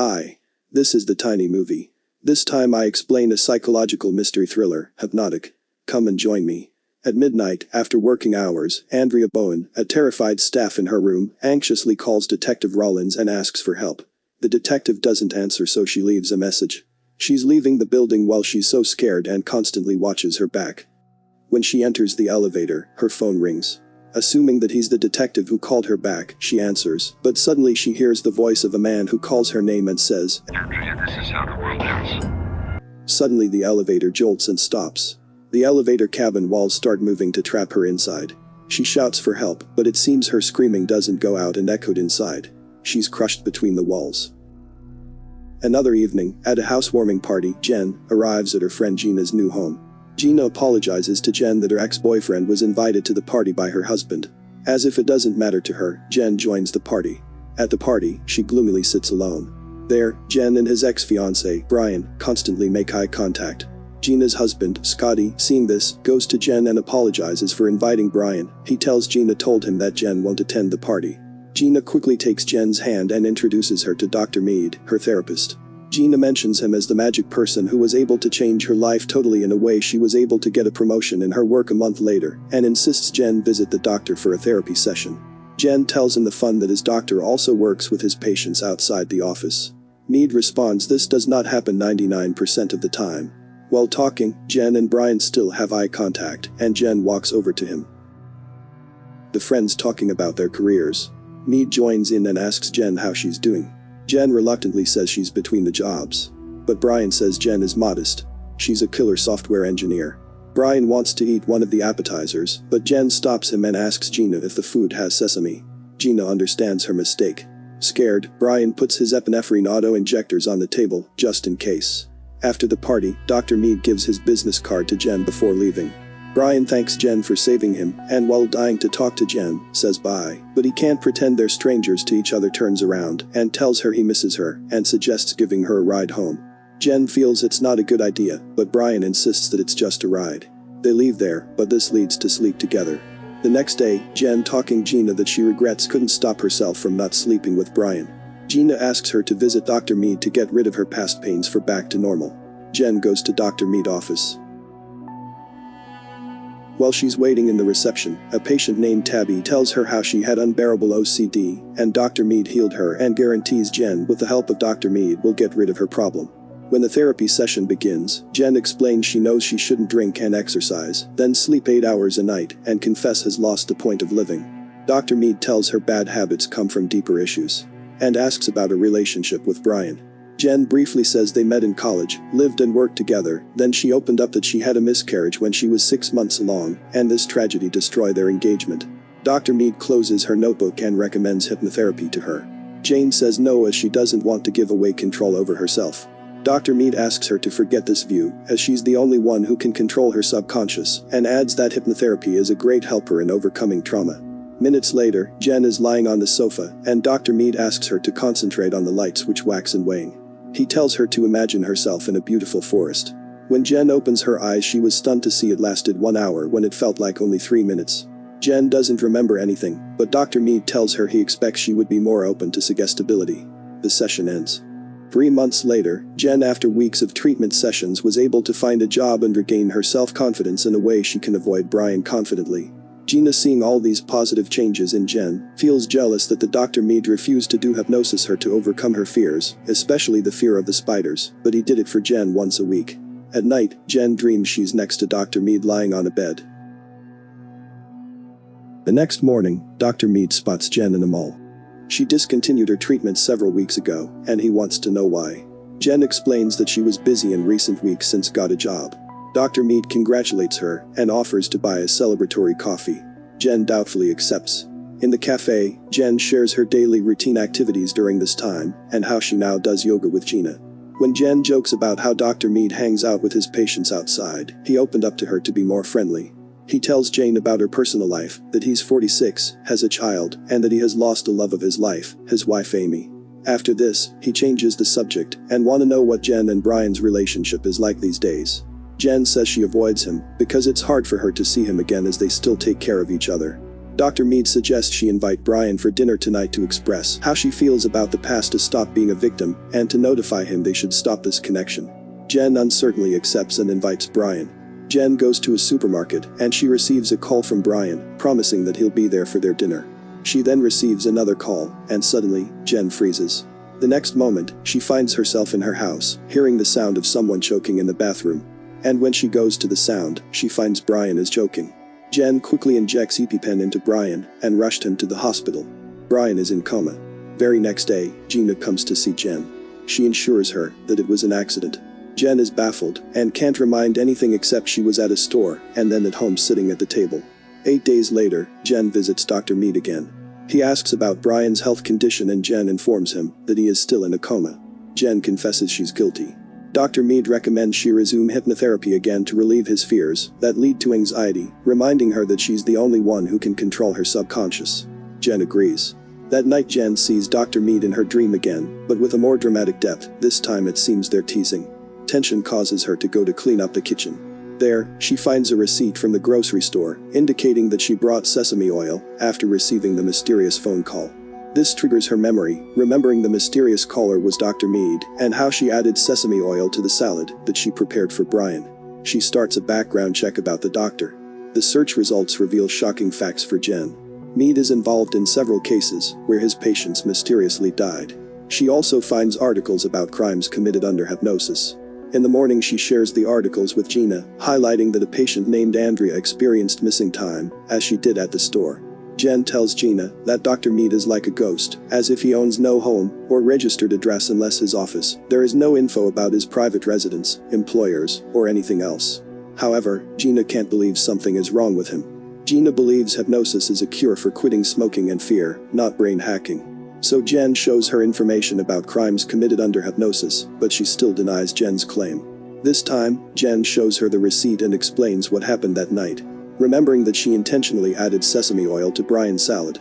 Hi. This is the Tiny Movie. This time I explain a psychological mystery thriller, Hypnotic. Come and join me. At midnight, after working hours, Andrea Bowen, a terrified staff in her room, anxiously calls Detective Rollins and asks for help. The detective doesn't answer, so she leaves a message. She's leaving the building while she's so scared and constantly watches her back. When she enters the elevator, her phone rings. Assuming that he's the detective who called her back, she answers, but suddenly she hears the voice of a man who calls her name and says, "Andrea, this is how the world ends." Suddenly the elevator jolts and stops. The elevator cabin walls start moving to trap her inside. She shouts for help, but it seems her screaming doesn't go out and echoed inside. She's crushed between the walls. Another evening, at a housewarming party, Jen arrives at her friend Gina's new home. Gina apologizes to Jen that her ex-boyfriend was invited to the party by her husband. As if it doesn't matter to her, Jen joins the party. At the party, she gloomily sits alone. There, Jen and his ex-fiancé, Brian, constantly make eye contact. Gina's husband, Scotty, seeing this, goes to Jen and apologizes for inviting Brian. He tells Gina told him that Jen won't attend the party. Gina quickly takes Jen's hand and introduces her to Dr. Mead, her therapist. Gina mentions him as the magic person who was able to change her life totally in a way she was able to get a promotion in her work a month later, and insists Jen visit the doctor for a therapy session. Jen tells him the fun that his doctor also works with his patients outside the office. Mead responds this does not happen 99% of the time. While talking, Jen and Brian still have eye contact, and Jen walks over to him. The friends talking about their careers. Mead joins in and asks Jen how she's doing. Jen reluctantly says she's between the jobs. But Brian says Jen is modest. She's a killer software engineer. Brian wants to eat one of the appetizers, but Jen stops him and asks Gina if the food has sesame. Gina understands her mistake. Scared, Brian puts his epinephrine auto-injectors on the table, just in case. After the party, Dr. Mead gives his business card to Jen before leaving. Brian thanks Jen for saving him, and while dying to talk to Jen, says bye, but he can't pretend they're strangers to each other, turns around, and tells her he misses her, and suggests giving her a ride home. Jen feels it's not a good idea, but Brian insists that it's just a ride. They leave there, but this leads to sleep together. The next day, Jen talking Gina that she regrets couldn't stop herself from not sleeping with Brian. Gina asks her to visit Dr. Mead to get rid of her past pains for back to normal. Jen goes to Dr. Mead's office. While she's waiting in the reception, a patient named Tabby tells her how she had unbearable OCD, and Dr. Mead healed her and guarantees Jen, with the help of Dr. Mead, will get rid of her problem. When the therapy session begins, Jen explains she knows she shouldn't drink and exercise, then sleep 8 hours a night, and confess has lost the point of living. Dr. Mead tells her bad habits come from deeper issues, and asks about a relationship with Brian. Jen briefly says they met in college, lived and worked together, then she opened up that she had a miscarriage when she was 6 months along, and this tragedy destroyed their engagement. Dr. Mead closes her notebook and recommends hypnotherapy to her. Jane says no as she doesn't want to give away control over herself. Dr. Mead asks her to forget this view, as she's the only one who can control her subconscious, and adds that hypnotherapy is a great helper in overcoming trauma. Minutes later, Jen is lying on the sofa, and Dr. Mead asks her to concentrate on the lights which wax and wane. He tells her to imagine herself in a beautiful forest. When Jen opens her eyes, she was stunned to see it lasted 1 hour when it felt like only 3 minutes. Jen doesn't remember anything, but Dr. Mead tells her he expects she would be more open to suggestibility. The session ends. 3 months later, Jen, after weeks of treatment sessions, was able to find a job and regain her self-confidence in a way she can avoid Brian confidently. Gina, seeing all these positive changes in Jen, feels jealous that the Dr. Mead refused to do hypnosis her to overcome her fears, especially the fear of the spiders, but he did it for Jen once a week. At night, Jen dreams she's next to Dr. Mead lying on a bed. The next morning, Dr. Mead spots Jen in a mall. She discontinued her treatment several weeks ago, and he wants to know why. Jen explains that she was busy in recent weeks since got a job. Dr. Mead congratulates her and offers to buy a celebratory coffee. Jen doubtfully accepts. In the cafe, Jen shares her daily routine activities during this time and how she now does yoga with Gina. When Jen jokes about how Dr. Mead hangs out with his patients outside, he opened up to her to be more friendly. He tells Jane about her personal life, that he's 46, has a child, and that he has lost the love of his life, his wife Amy. After this, he changes the subject and want to know what Jen and Brian's relationship is like these days. Jen says she avoids him because it's hard for her to see him again as they still take care of each other. Dr. Mead suggests she invite Brian for dinner tonight to express how she feels about the past, to stop being a victim, and to notify him they should stop this connection. Jen uncertainly accepts and invites Brian. Jen goes to a supermarket, and she receives a call from Brian, promising that he'll be there for their dinner. She then receives another call, and suddenly, Jen freezes. The next moment, she finds herself in her house, hearing the sound of someone choking in the bathroom. And when she goes to the sound, she finds Brian is choking. Jen quickly injects EpiPen into Brian, and rushed him to the hospital. Brian is in coma. Very next day, Gina comes to see Jen. She assures her that it was an accident. Jen is baffled, and can't remind anything except she was at a store, and then at home sitting at the table. 8 days later, Jen visits Dr. Mead again. He asks about Brian's health condition, and Jen informs him that he is still in a coma. Jen confesses she's guilty. Dr. Mead recommends she resume hypnotherapy again to relieve his fears that lead to anxiety, reminding her that she's the only one who can control her subconscious. Jen agrees. That night, Jen sees Dr. Mead in her dream again, but with a more dramatic depth. This time it seems they're teasing. Tension causes her to go to clean up the kitchen. There, she finds a receipt from the grocery store, indicating that she brought sesame oil after receiving the mysterious phone call. This triggers her memory, remembering the mysterious caller was Dr. Mead, and how she added sesame oil to the salad that she prepared for Brian. She starts a background check about the doctor. The search results reveal shocking facts for Jen. Mead is involved in several cases where his patients mysteriously died. She also finds articles about crimes committed under hypnosis. In the morning, she shares the articles with Gina, highlighting that a patient named Andrea experienced missing time, as she did at the store. Jen tells Gina that Dr. Mead is like a ghost, as if he owns no home or registered address unless his office. There is no info about his private residence, employers, or anything else. However, Gina can't believe something is wrong with him. Gina believes hypnosis is a cure for quitting smoking and fear, not brain hacking. So Jen shows her information about crimes committed under hypnosis, but she still denies Jen's claim. This time, Jen shows her the receipt and explains what happened that night, remembering that she intentionally added sesame oil to Brian's salad.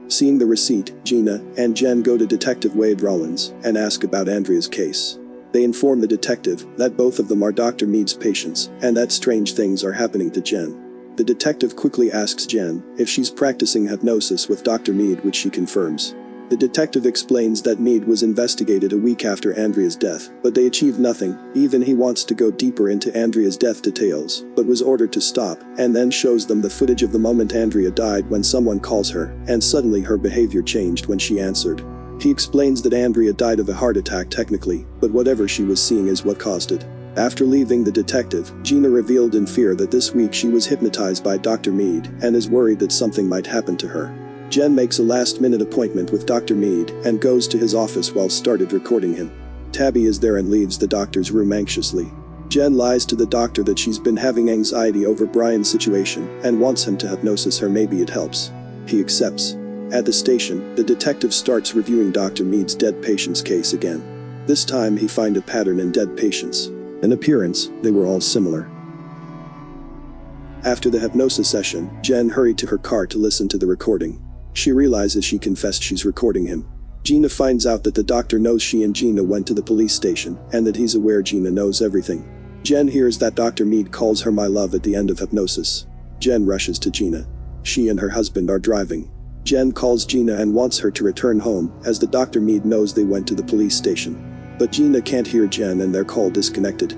Seeing the receipt, Gina and Jen go to Detective Wade Rollins and ask about Andrea's case. They inform the detective that both of them are Dr. Mead's patients, and that strange things are happening to Jen. The detective quickly asks Jen if she's practicing hypnosis with Dr. Mead, which she confirms. The detective explains that Mead was investigated a week after Andrea's death, but they achieved nothing. Even he wants to go deeper into Andrea's death details, but was ordered to stop, and then shows them the footage of the moment Andrea died when someone calls her, and suddenly her behavior changed when she answered. He explains that Andrea died of a heart attack technically, but whatever she was seeing is what caused it. After leaving the detective, Gina revealed in fear that this week she was hypnotized by Dr. Mead and is worried that something might happen to her. Jen makes a last-minute appointment with Dr. Mead and goes to his office while started recording him. Tabby is there and leaves the doctor's room anxiously. Jen lies to the doctor that she's been having anxiety over Brian's situation and wants him to hypnosis her. Maybe it helps. He accepts. At the station, the detective starts reviewing Dr. Mead's dead patient's case again. This time he finds a pattern in dead patients. In appearance, they were all similar. After the hypnosis session, Jen hurried to her car to listen to the recording. She realizes she confessed she's recording him. Gina finds out that the doctor knows she and Gina went to the police station, and that he's aware Gina knows everything. Jen hears that Dr. Mead calls her my love at the end of hypnosis. Jen rushes to Gina. She and her husband are driving. Jen calls Gina and wants her to return home, as the Dr. Mead knows they went to the police station. But Gina can't hear Jen and their call disconnected.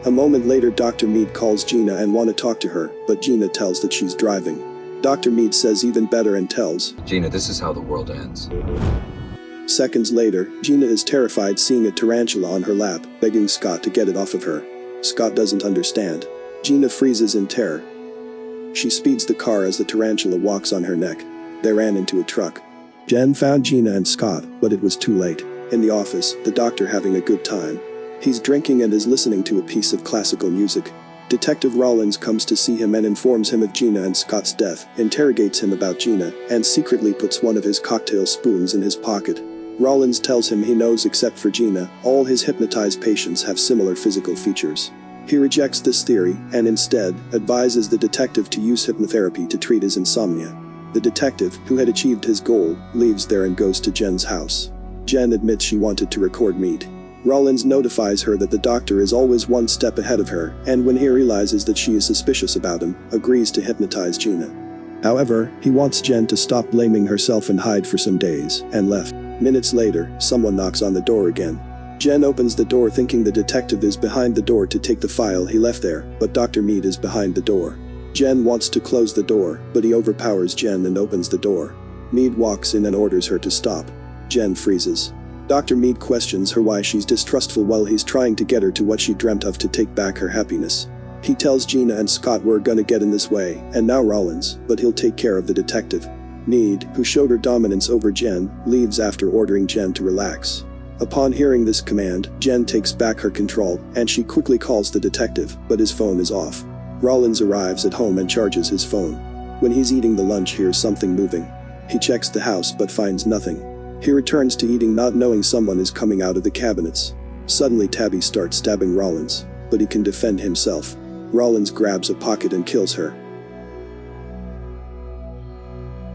A moment later, Dr. Mead calls Gina and want to talk to her, but Gina tells that she's driving. Dr. Mead says even better and tells Gina, this is how the world ends. Seconds later, Gina is terrified seeing a tarantula on her lap, begging Scott to get it off of her. Scott doesn't understand. Gina freezes in terror. She speeds the car as the tarantula walks on her neck. They ran into a truck. Jen found Gina and Scott, but it was too late. In the office, the doctor having a good time. He's drinking and is listening to a piece of classical music. Detective Rollins comes to see him and informs him of Gina and Scott's death, interrogates him about Gina, and secretly puts one of his cocktail spoons in his pocket. Rollins tells him he knows except for Gina, all his hypnotized patients have similar physical features. He rejects this theory, and instead, advises the detective to use hypnotherapy to treat his insomnia. The detective, who had achieved his goal, leaves there and goes to Jen's house. Jen admits she wanted to record Mead. Rollins notifies her that the doctor is always one step ahead of her, and when he realizes that she is suspicious about him, agrees to hypnotize Gina. However, he wants Jen to stop blaming herself and hide for some days, and left. Minutes later, someone knocks on the door again. Jen opens the door thinking the detective is behind the door to take the file he left there, but Dr. Mead is behind the door. Jen wants to close the door, but he overpowers Jen and opens the door. Mead walks in and orders her to stop. Jen freezes. Dr. Mead questions her why she's distrustful while he's trying to get her to what she dreamt of to take back her happiness. He tells Gina and Scott we're gonna get in this way, and now Rollins, but he'll take care of the detective. Mead, who showed her dominance over Jen, leaves after ordering Jen to relax. Upon hearing this command, Jen takes back her control, and she quickly calls the detective, but his phone is off. Rollins arrives at home and charges his phone. When he's eating the lunch, hears something moving. He checks the house but finds nothing. He returns to eating not knowing someone is coming out of the cabinets. Suddenly Tabby starts stabbing Rollins, but he can defend himself. Rollins grabs a pocket and kills her.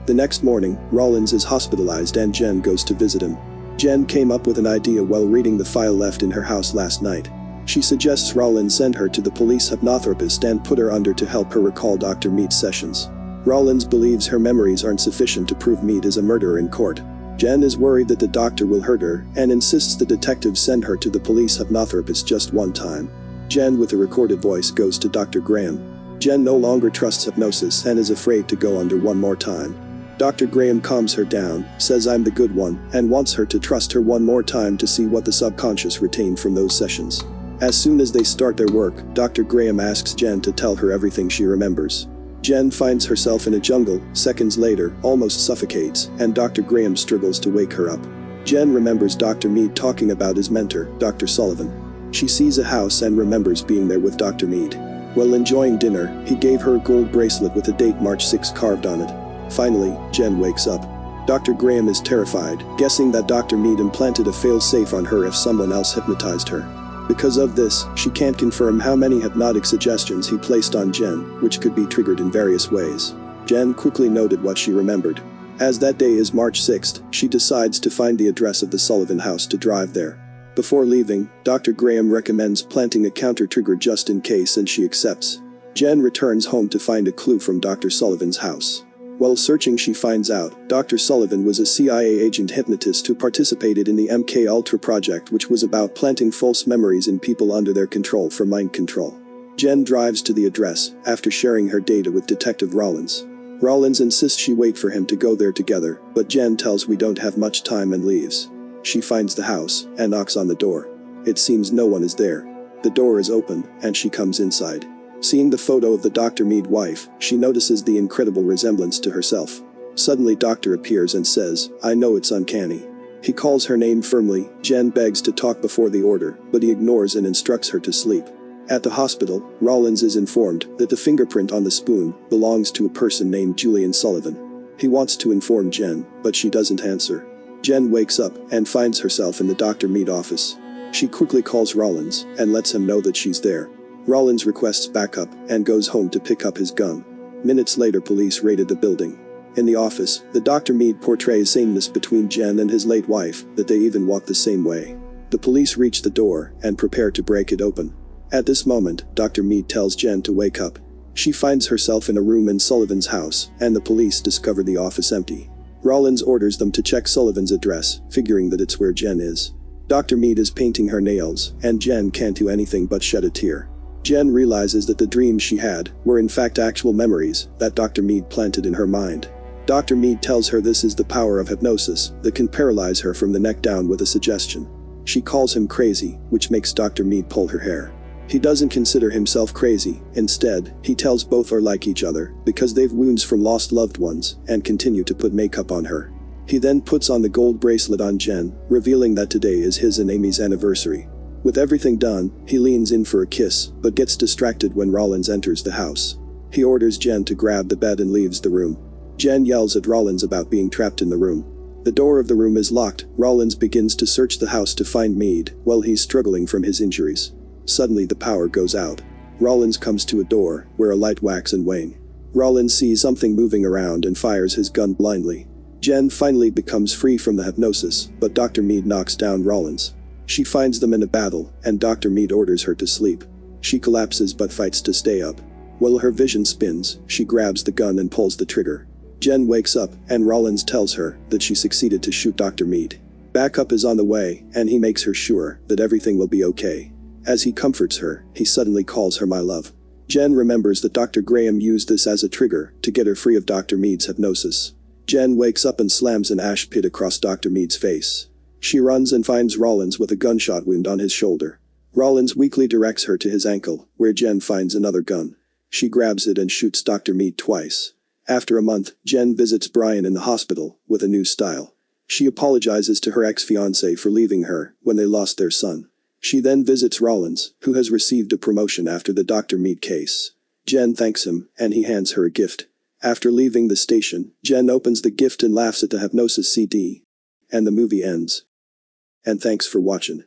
The next morning, Rollins is hospitalized and Jen goes to visit him. Jen came up with an idea while reading the file left in her house last night. She suggests Rollins send her to the police hypnotherapist and put her under to help her recall Dr. Mead's sessions. Rollins believes her memories aren't sufficient to prove Mead is a murderer in court. Jen is worried that the doctor will hurt her and insists the detective send her to the police hypnotherapist just one time. Jen, with a recorded voice, goes to Dr. Graham. Jen no longer trusts hypnosis and is afraid to go under one more time. Dr. Graham calms her down, says I'm the good one, and wants her to trust her one more time to see what the subconscious retained from those sessions. As soon as they start their work, Dr. Graham asks Jen to tell her everything she remembers. Jen finds herself in a jungle, seconds later, almost suffocates, and Dr. Graham struggles to wake her up. Jen remembers Dr. Mead talking about his mentor, Dr. Sullivan. She sees a house and remembers being there with Dr. Mead. While enjoying dinner, he gave her a gold bracelet with the date March 6 carved on it. Finally, Jen wakes up. Dr. Graham is terrified, guessing that Dr. Mead implanted a fail-safe on her if someone else hypnotized her. Because of this, she can't confirm how many hypnotic suggestions he placed on Jen, which could be triggered in various ways. Jen quickly noted what she remembered. As that day is March 6th, she decides to find the address of the Sullivan house to drive there. Before leaving, Dr. Graham recommends planting a counter-trigger just in case, and she accepts. Jen returns home to find a clue from Dr. Sullivan's house. While searching, she finds out Dr. Sullivan was a CIA agent hypnotist who participated in the MK Ultra project, which was about planting false memories in people under their control for mind control. Jen drives to the address, after sharing her data with Detective Rollins. Rollins insists she wait for him to go there together, but Jen tells we don't have much time and leaves. She finds the house, and knocks on the door. It seems no one is there. The door is open, and she comes inside. Seeing the photo of the Dr. Mead wife, she notices the incredible resemblance to herself. Suddenly Doctor appears and says, I know it's uncanny. He calls her name firmly. Jen begs to talk before the order, but he ignores and instructs her to sleep. At the hospital, Rollins is informed that the fingerprint on the spoon belongs to a person named Julian Sullivan. He wants to inform Jen, but she doesn't answer. Jen wakes up and finds herself in the Dr. Mead office. She quickly calls Rollins and lets him know that she's there. Rollins requests backup and goes home to pick up his gun. Minutes later, police raided the building. In the office, the Dr. Mead portrays sameness between Jen and his late wife, that they even walk the same way. The police reach the door and prepare to break it open. At this moment, Dr. Mead tells Jen to wake up. She finds herself in a room in Sullivan's house, and the police discover the office empty. Rollins orders them to check Sullivan's address, figuring that it's where Jen is. Dr. Mead is painting her nails, and Jen can't do anything but shed a tear. Jen realizes that the dreams she had were in fact actual memories that Dr. Mead planted in her mind. Dr. Mead tells her this is the power of hypnosis that can paralyze her from the neck down with a suggestion. She calls him crazy, which makes Dr. Mead pull her hair. He doesn't consider himself crazy. Instead, he tells both are like each other because they've wounds from lost loved ones and continue to put makeup on her. He then puts on the gold bracelet on Jen, revealing that today is his and Amy's anniversary. With everything done, he leans in for a kiss, but gets distracted when Rollins enters the house. He orders Jen to grab the bed and leaves the room. Jen yells at Rollins about being trapped in the room. The door of the room is locked. Rollins begins to search the house to find Mead, while he's struggling from his injuries. Suddenly the power goes out. Rollins comes to a door, where a light wax and wane. Rollins sees something moving around and fires his gun blindly. Jen finally becomes free from the hypnosis, but Dr. Mead knocks down Rollins. She finds them in a battle, and Dr. Mead orders her to sleep. She collapses but fights to stay up. While her vision spins, she grabs the gun and pulls the trigger. Jen wakes up, and Rollins tells her that she succeeded to shoot Dr. Mead. Backup is on the way, and he makes her sure that everything will be okay. As he comforts her, he suddenly calls her my love. Jen remembers that Dr. Graham used this as a trigger to get her free of Dr. Mead's hypnosis. Jen wakes up and slams an ash pit across Dr. Mead's face. She runs and finds Rollins with a gunshot wound on his shoulder. Rollins weakly directs her to his ankle, where Jen finds another gun. She grabs it and shoots Dr. Mead twice. After a month, Jen visits Brian in the hospital with a new style. She apologizes to her ex-fiancé for leaving her when they lost their son. She then visits Rollins, who has received a promotion after the Dr. Mead case. Jen thanks him, and he hands her a gift. After leaving the station, Jen opens the gift and laughs at the hypnosis CD. And the movie ends. And thanks for watching.